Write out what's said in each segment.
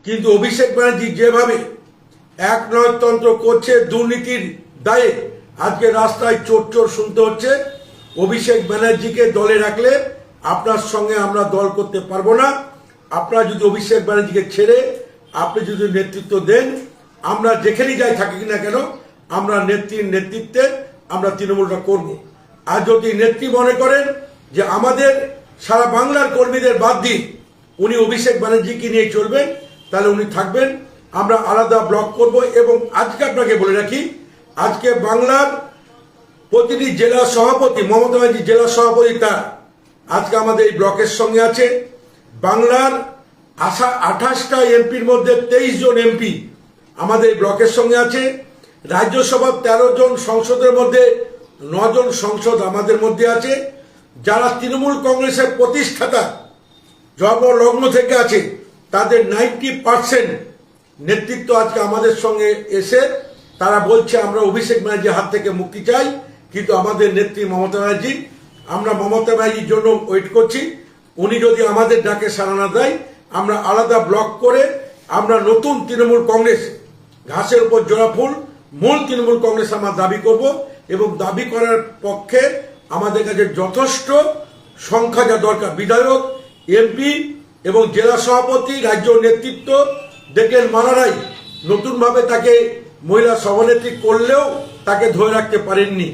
কিন্তু অভিষেক ব্যানার্জি যেভাবে এক নয়তন্ত্র করছে, দুর্নীতির দায়ে আজকে রাস্তায় চোর চোর শুনতে হচ্ছে। অভিষেক ব্যানার্জিকে দলে রাখলে আপনার সঙ্গে আমরা দল করতে পারবো না। আপনারা যদি অভিষেক ব্যানার্জিকে ছেড়ে আপনি যদি নেতৃত্ব দেন, আমরা যেখানেই যাই থাকি না কেন আমরা নেত্রীর নেতৃত্বে আমরা তৃণমূলটা করব। আর যদি নেত্রী মনে করেন যে আমাদের সারা বাংলার কর্মীদের বাদ দিয়ে উনি অভিষেক ব্যানার্জিকে নিয়ে চলবেন, তাহলে উনি থাকবেন। আমরা আলাদা ব্লক করব। এবং আজকে আপনাকে বলে রাখি, আজকে বাংলার প্রতিটি জেলা সভাপতি, মমতা ব্যানার্জি জেলা সভাপতি, তার আজকে আমাদের এই ব্লকের সঙ্গে আছে। বাংলার 28টা এমপির মধ্যে 23 জন এমপি আমাদের ব্লকের সঙ্গে আছে। রাজ্যসভার 13 জন সংসদের মধ্যে 9 জন সংসদ আমাদের মধ্যে আছে। যারা তৃণমূল কংগ্রেসের প্রতিষ্ঠাতা জন্মলগ্ন থেকে আছে, তাদের 90% নেতৃত্ব আজকে আমাদের সঙ্গে এসে তারা বলছে আমরা অভিষেক ব্যানার্জির হাত থেকে মুক্তি চাই। কিন্তু আমাদের নেত্রী মমতা ব্যানার্জি, আমরা মমতা ব্যানার্জির জন্য ওয়েট করছি। উনি যদি আমাদের ডাকে সাড়া না দেয়, আমরা আলাদা ব্লক করে আমরা নতুন তৃণমূল কংগ্রেস, ঘাসের উপর জোড়া ফুল, মূল তৃণমূল কংগ্রেস আমরা দাবি করব। এবং দাবি করার পক্ষে আমাদের কাছে যথেষ্ট সংখ্যা যা দরকার, বিধায়ক, এমপি এবং জেলা সভাপতি, রাজ্য নেতৃত্ব দেখলেন মারারাই নতুনভাবে তাকে মহিলা সভানেত্রী করলেও তাকে ধরে রাখতে পারেননি।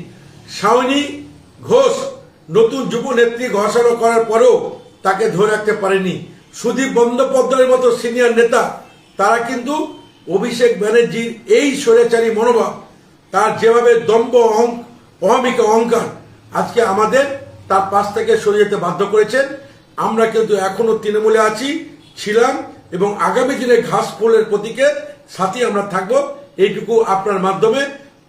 শাওনি ঘোষ নতুন যুব নেত্রী ঘোষণা করার পরেও তাকে ধরে রাখতে পারেনি। সুদীপ বন্দ্যোপাধ্যায়ের মতো সিনিয়র নেতা, তারা কিন্তু অভিষেক ব্যানার্জির এই স্বৈরাচারী মনোভাব, তার যেভাবে দম্ভ অহমিকা অহংকার আজকে আমাদের তার পাশ থেকে সরে যেতে বাধ্য করেছেন। আমরা কিন্তু এখনো তৃণমূলে আছি, ছিলাম এবং আগামী দিনে ঘাস ফুলের প্রতীকের সাথে আমরা থাকবো। এইটুকু আপনার মাধ্যমে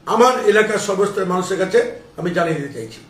আমার এলাকার সর্বস্তরের মানুষের কাছে আমি জানিয়ে দিতে চাইছি।